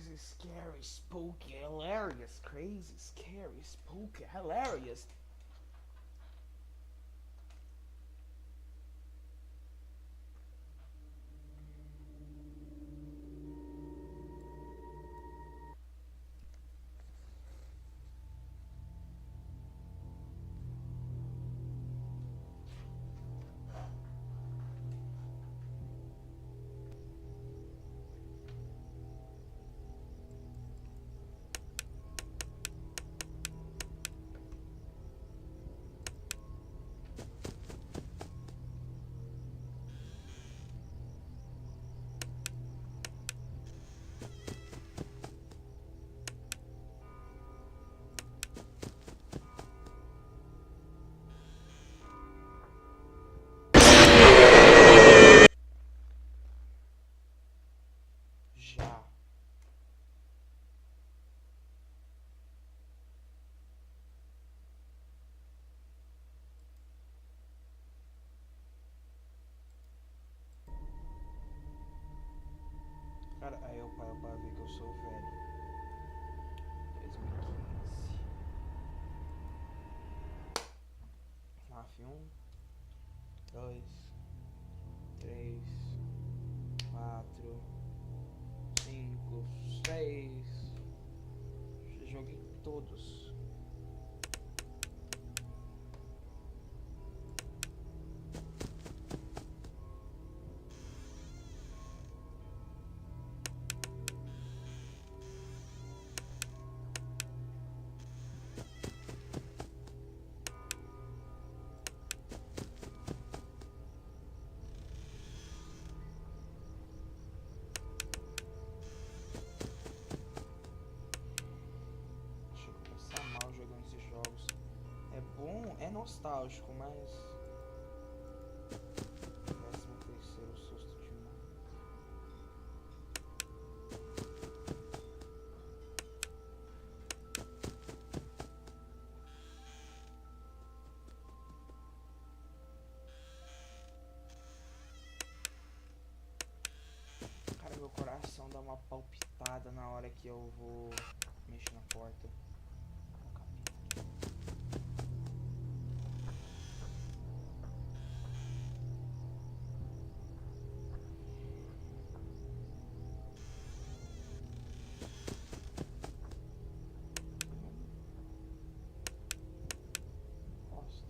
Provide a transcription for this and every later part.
crazy, scary, spooky, hilarious, crazy, scary, spooky, hilarious. Já. Cara, aí eu paro pra ver que eu sou velho. 2015. Mafia 1, 2, 3, 4, 5, 6. Joguei todos. Achei que eu passar mal jogando esses jogos. É bom, é nostálgico, mas 13º susto de morte. Cara, meu coração dá uma palpitada na hora que eu vou mexer na porta. Ó, capeta. Bosta.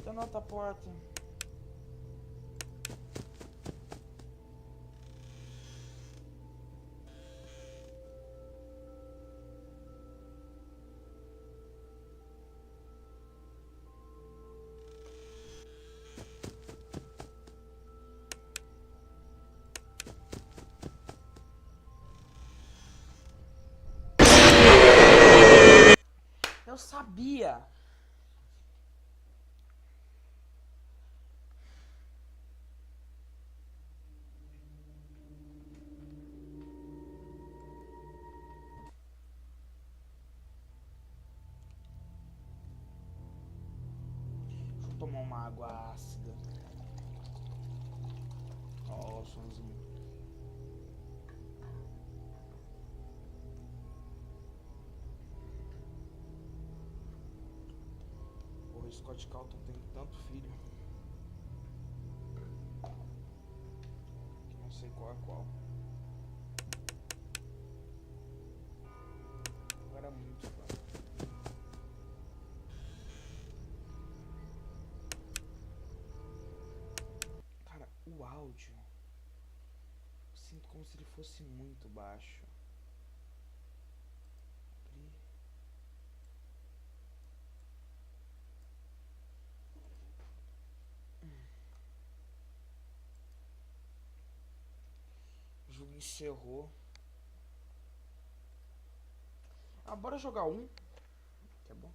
Tá na outra porta. Eu sabia! Deixa eu tomar uma água ácida. Ó, o somzinho. Porra, Scott Calton tem tanto filho que não sei qual é qual. Eu era muito fã. Cara, o áudio, eu sinto como se ele fosse muito baixo. Abrir. O jogo encerrou. Ah, bora jogar um. Que é bom.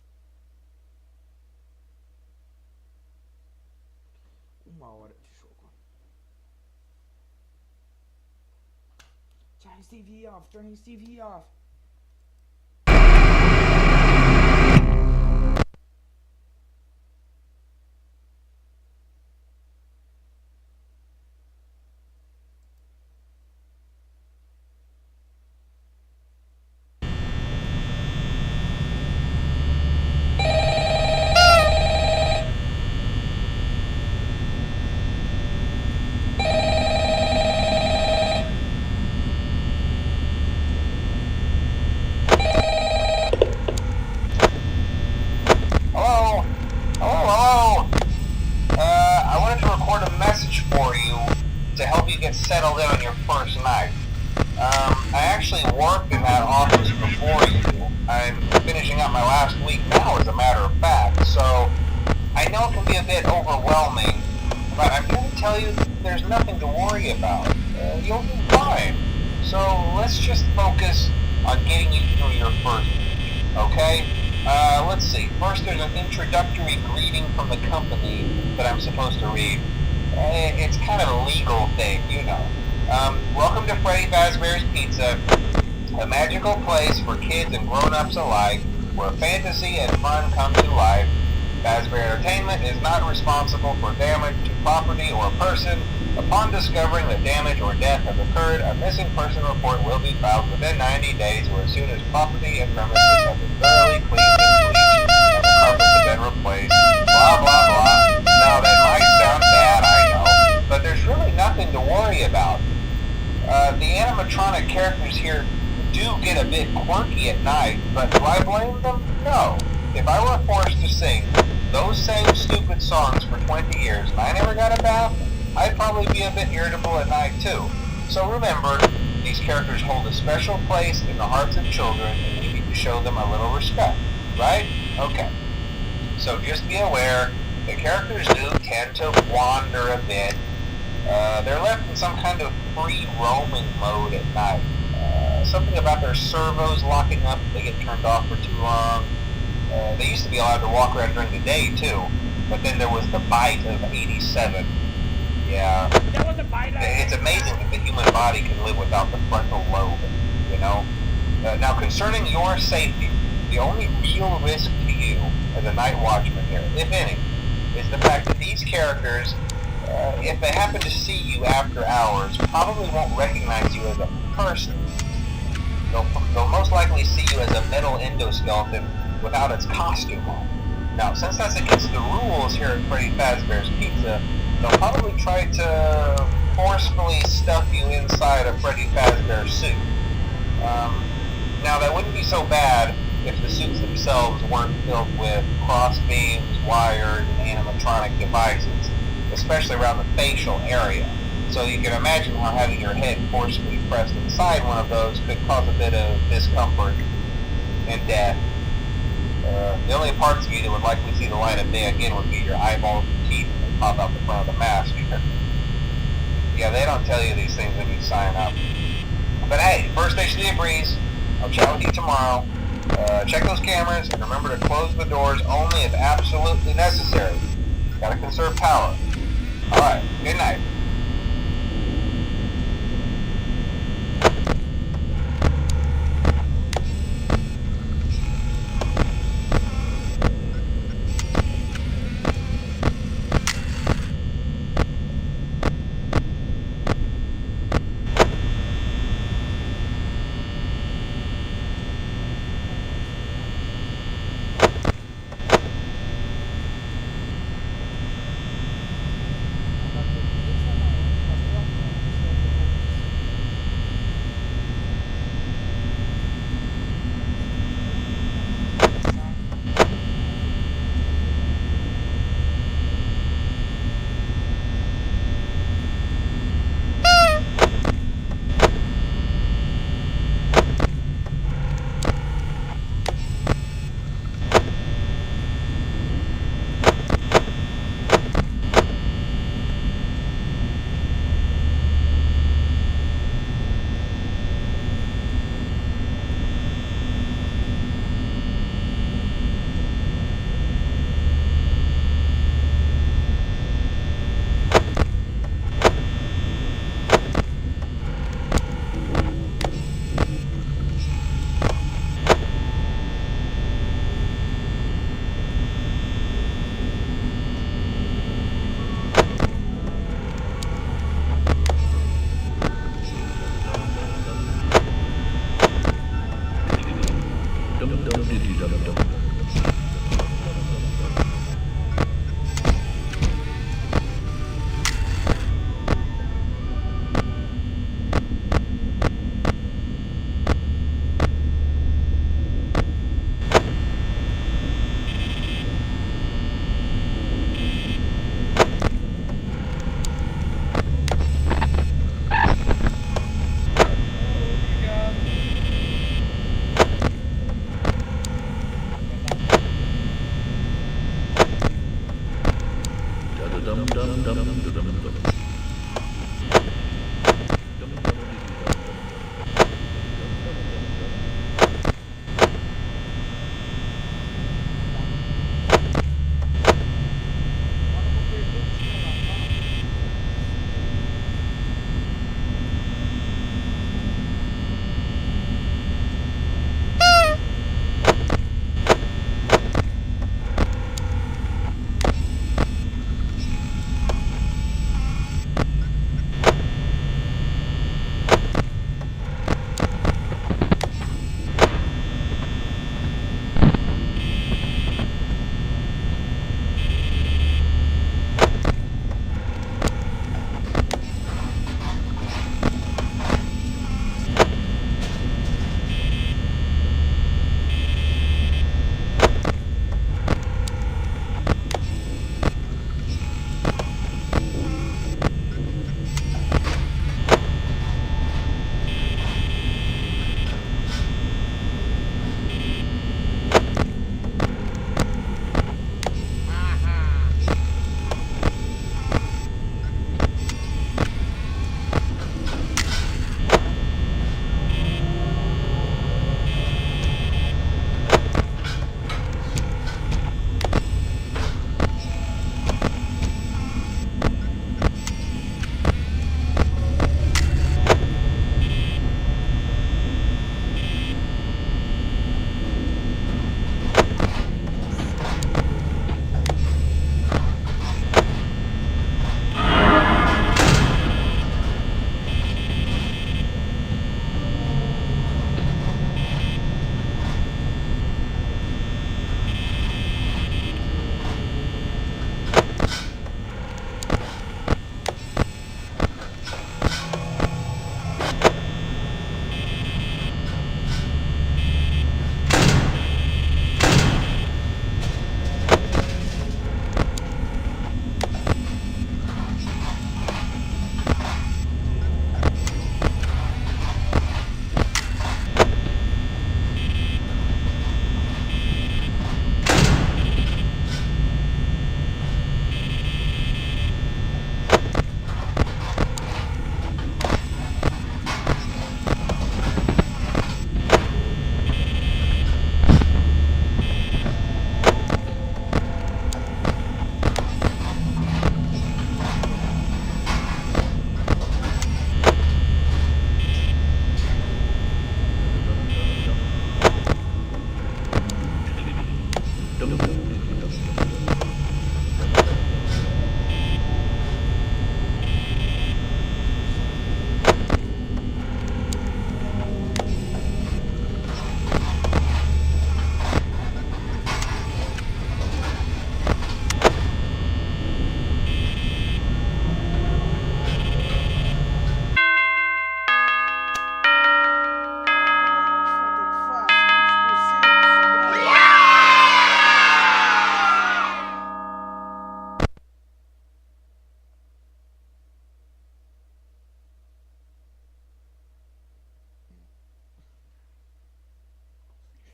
1 hora de jogo. Turn his TV off. Turn his TV off. Settled in on your first night. I actually worked in that office before you. I'm finishing up my last week now, as a matter of fact, so I know it can be a bit overwhelming, but I'm here to tell you there's nothing to worry about. You'll be fine. So let's just focus on getting you through your first week, okay? Let's see. First, there's an introductory greeting from the company that I'm supposed to read. It's kind of a legal thing, you know. Welcome to Freddy Fazbear's Pizza, a magical place for kids and grown-ups alike, where fantasy and fun come to life. Fazbear Entertainment is not responsible for damage to property or person. Upon discovering that damage or death has occurred, a missing person report will be filed within 90 days or as soon as property and premises have been thoroughly cleaned and bleached and the carpets have been replaced. Blah, blah, blah. Now, that might sound bad, I know, but there's really nothing to worry about. The animatronic characters here do get a bit quirky at night, but do I blame them? No. If I were forced to sing those same stupid songs for 20 years and I never got a bath, I'd probably be a bit irritable at night too. So remember, these characters hold a special place in the hearts of children and we need to show them a little respect, right? Okay. So just be aware, the characters do tend to wander a bit. They're left in some kind of free roaming mode at night. Something about their servos locking up if they get turned off for too long. They used to be allowed to walk around during the day too, but then there was the bite of 87. Yeah. There was a bite of It's amazing that the human body can live without the frontal lobe, you know? Now concerning your safety, the only real risk to you as a night watchman here, if any, is the fact that these characters, if they happen to see you after hours, probably won't recognize you as a person. They'll most likely see you as a metal endoskeleton without its costume on. Now, since that's against the rules here at Freddy Fazbear's Pizza, they'll probably try to forcefully stuff you inside a Freddy Fazbear suit. Now, that wouldn't be so bad if the suits themselves weren't filled with cross beams, wires, and animatronic devices, especially around the facial area. So you can imagine how having your head forcefully pressed inside one of those could cause a bit of discomfort and death. The only parts of you that would likely see the light of day again would be your eyeballs and teeth that pop out the front of the mask. Yeah, they don't tell you these things when you sign up. But hey, first station of the breeze. I'll chat with you tomorrow. Check those cameras and remember to close the doors only if absolutely necessary. Gotta conserve power. Alright, good night.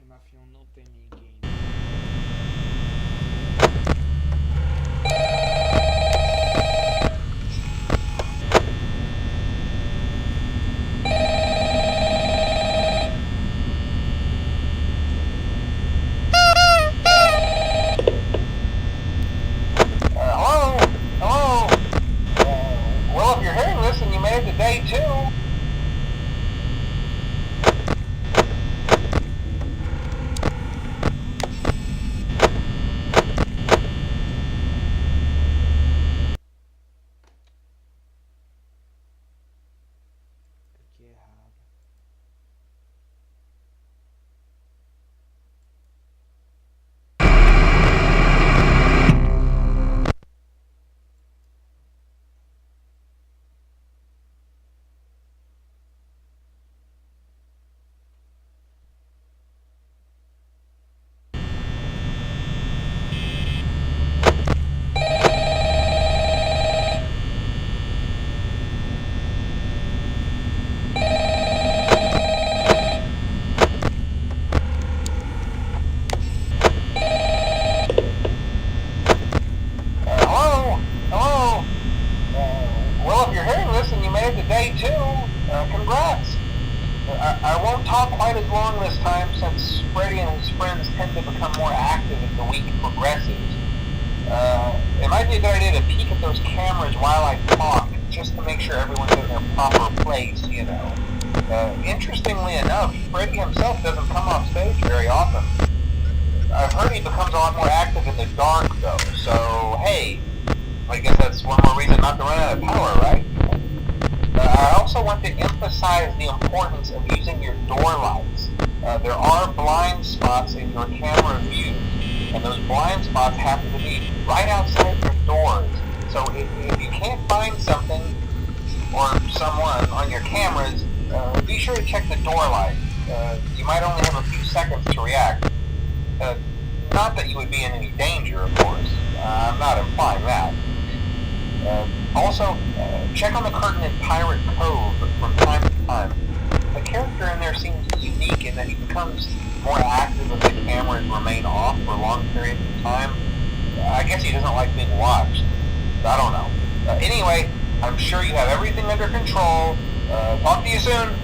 Na F1 não tem ninguém. Hello? Hello? Well, if you're hearing this and you made it to day 2, Freddy and his friends tend to become more active as the week progresses. It might be a good idea to peek at those cameras while I talk, just to make sure everyone's in their proper place, you know. Interestingly enough, Freddy himself doesn't come off stage very often. I've heard he becomes a lot more active in the dark, though, so hey, I guess that's one more reason not to run out of power, right? I also want to emphasize the importance of using your door lights. There are blind spots in your camera view, and those blind spots happen to be right outside your doors. So if you can't find something or someone on your cameras, be sure to check the door light. You might only have a few seconds to react. Not that you would be in any danger, of course. I'm not implying that. Also, check on the curtain in Pirate Cove from time to time. The character in there seems unique in that he becomes more active if the cameras remain off for long periods of time. I guess he doesn't like being watched. I don't know. Anyway, I'm sure you have everything under control. Talk to you soon.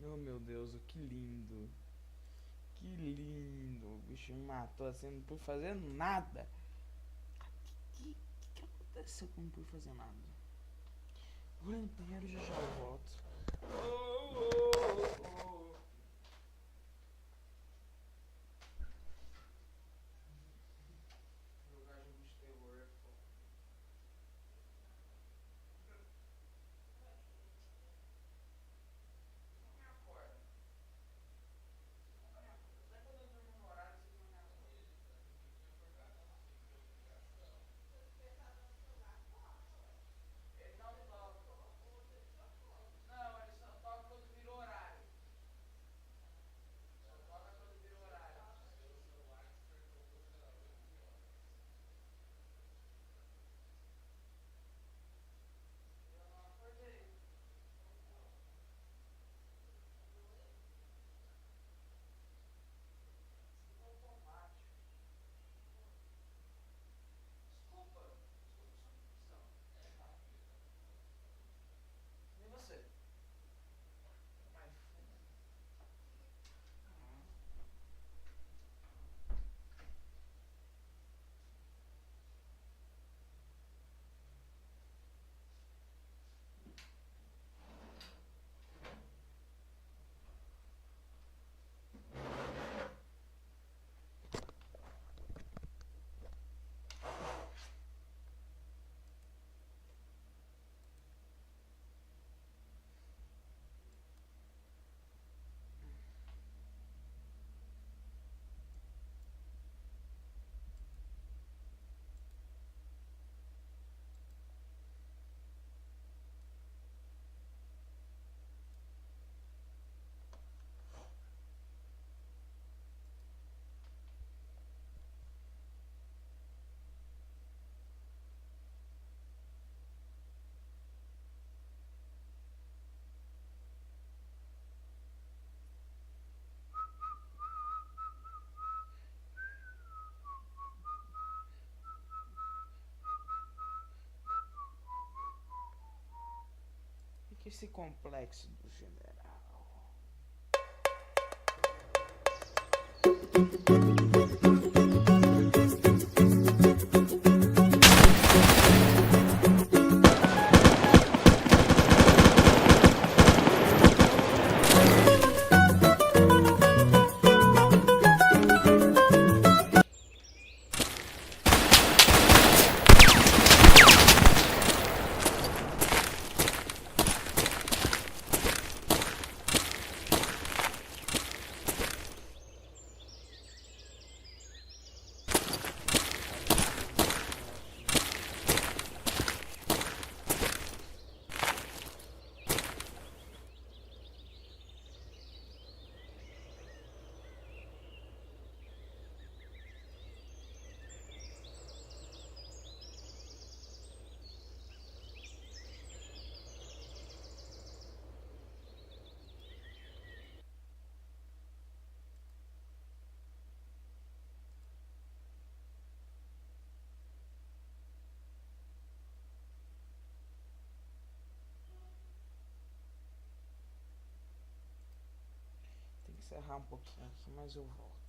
Oh meu Deus, que lindo. Que lindo. O bicho me matou assim, não pude fazer nada. O que aconteceu que eu não pude fazer nada? Vou no banheiro e já já eu volto. Jogar jogo de terror é foda. Não me acorda. Sempre quando eu durmo no horário, vocês não me acordam. esse complexo do general. Tem que encerrar um pouquinho aqui, mas eu volto.